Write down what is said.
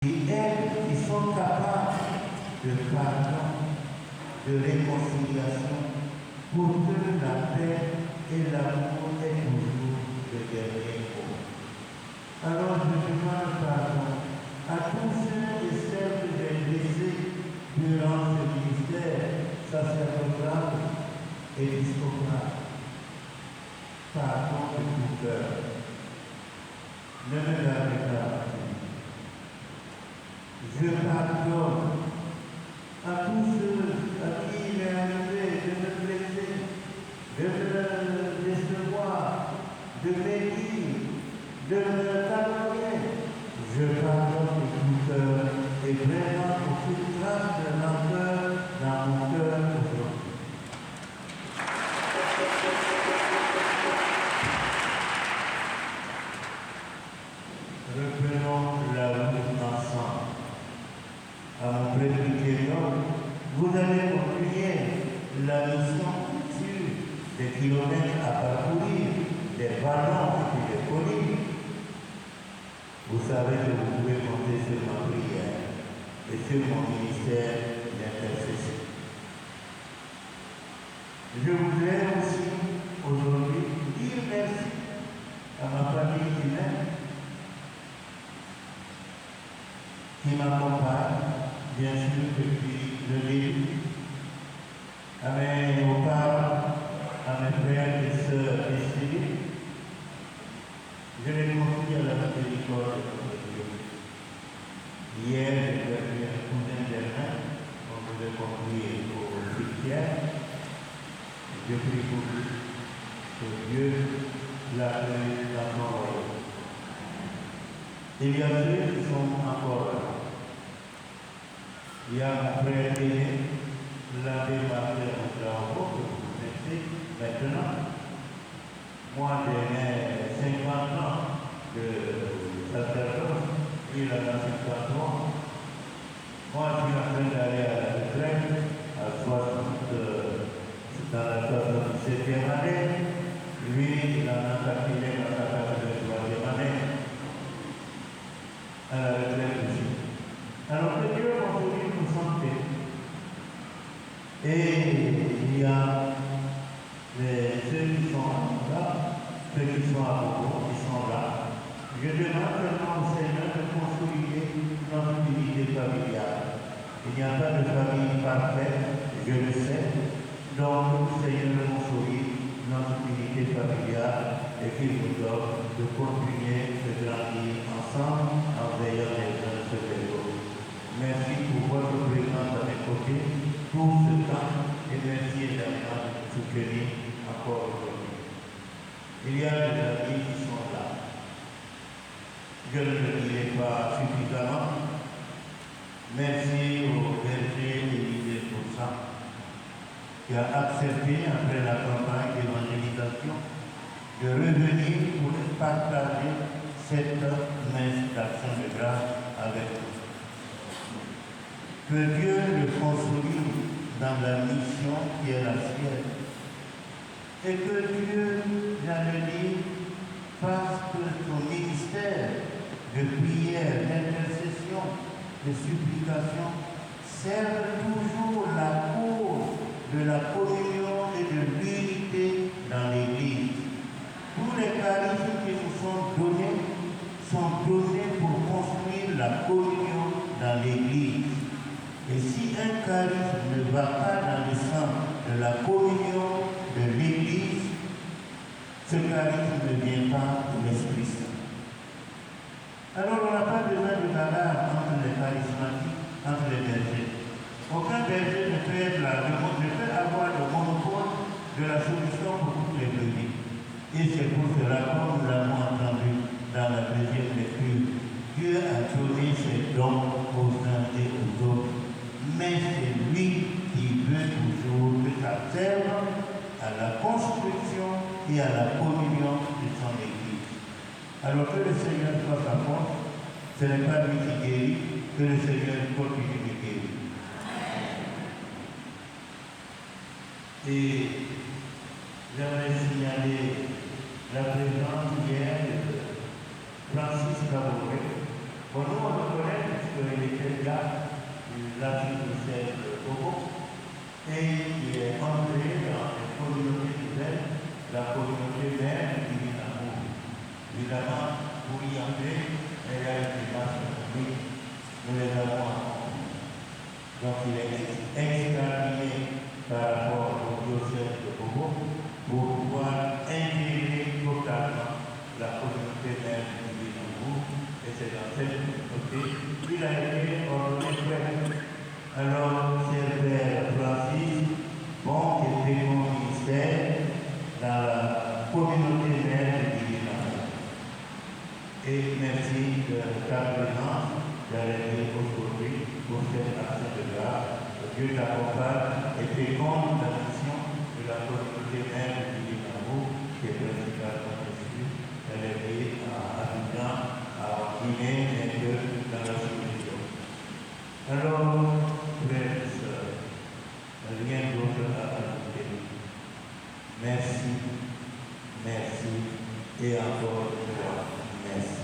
Et elles qui sont capables de pardon, de réconciliation, pour que la paix et l'amour aient toujours le dernier mot. Alors je demande pardon à tous ceux et celles que j'ai blessés durant ce ministère sacerdotal et épiscopal. Pardon de tout cœur. Ne me gardez pas. Je pardonne à tous ceux à qui il est arrivé de me blesser, de me décevoir, de m'aider, de me calmer. Je pardonne de tout cœur et vraiment aucune trace de rancœur dans mon cœur aujourd'hui. Reprenons la route ensemble. À mon presbytérium, vous allez continuer la mission sur des kilomètres à parcourir, des ballons et des collines. Vous savez que vous pouvez compter sur ma prière et sur mon ministère d'intercession. Je voudrais aussi aujourd'hui dire merci à ma famille humaine qui m'accompagne, bien sûr, depuis le début, à mes parents, à mes frères et sœurs décédés. Je les confie à la miséricorde de Dieu. Hier, j'ai perdu un cousin germain, on vous a compris au cimetière. Je prie pour lui, que Dieu l'accueille dans son royaume. Il y a ceux qui sont encore là. Il y a mon frère aîné, l'abbé Martin Ostravo, que vous connaissez maintenant. Moi, j'ai 50 ans de sacerdoce, il en a 53. Moi, je suis en train d'aller à la retraite, dans la 67e année. Lui, il en a terminé dans la 83e année. À la retraite aussi. Alors que Dieu continue nous santé. Et il y a ceux qui sont là, ceux qui sont à Bourg, qui sont là. Je demande vraiment au Seigneur de consolider notre unité familiale. Il n'y a pas de famille parfaite, je le sais. Donc, le Seigneur de consolide notre unité familiale et qu'il nous donne de continuer de grandir ensemble en veillant les uns sur les autres. Merci pour votre présence à mes côtés tout ce temps et merci également de nous soutenir encore aujourd'hui. Il y a des amis qui sont là. Je ne le dirai pas suffisamment. Merci au berger Élisée Poussin qui a accepté, après la campagne d'évangélisation, de revenir pour partager cette messe d'action de grâce avec nous. Que Dieu le consolide dans la mission qui est la sienne. Et que Dieu, j'allais dire, fasse que son ministère de prière, d'intercession, de supplication serve toujours la cause de la communion et de l'unité dans l'Église. Tous les charismes qui nous sont donnés pour construire la communion dans l'Église. Et si un charisme ne va pas dans le sens de la communion de l'Église, ce charisme ne vient pas de l'Esprit Saint. Alors on n'a pas besoin de bagarre entre les charismatiques, entre les bergers. Aucun berger ne peut avoir le monopole de la solution pour toutes les brebis. Et c'est pour cela, comme nous l'avons entendu dans la deuxième lecture, Dieu a donné ses dons aux uns et aux autres. Mais c'est lui qui veut toujours que ça serve à la construction et à la communion de son Église. Alors que le Seigneur soit sa force, ce n'est pas lui qui guérit, que le Seigneur continue de guérir. Et j'aimerais signaler la présence hier de Francis Caboret. Bon, nous on le connaît puisque qu'il a été ordonné prêtre. Alors, c'est le Père Francis, bon et fécond ministère dans la communauté mère du Divin. Et merci de ta présence d'arriver aujourd'hui pour cette action de grâce. Dieu t'accompagne et féconde la mission de la communauté mère du Divin, qui est principalement reçue, d'arriver à Abidjan, à Guinée, et que dans la sous-région. Alors, frères et sœurs, rien d'autre à ajouter. Merci, merci et encore une fois, merci.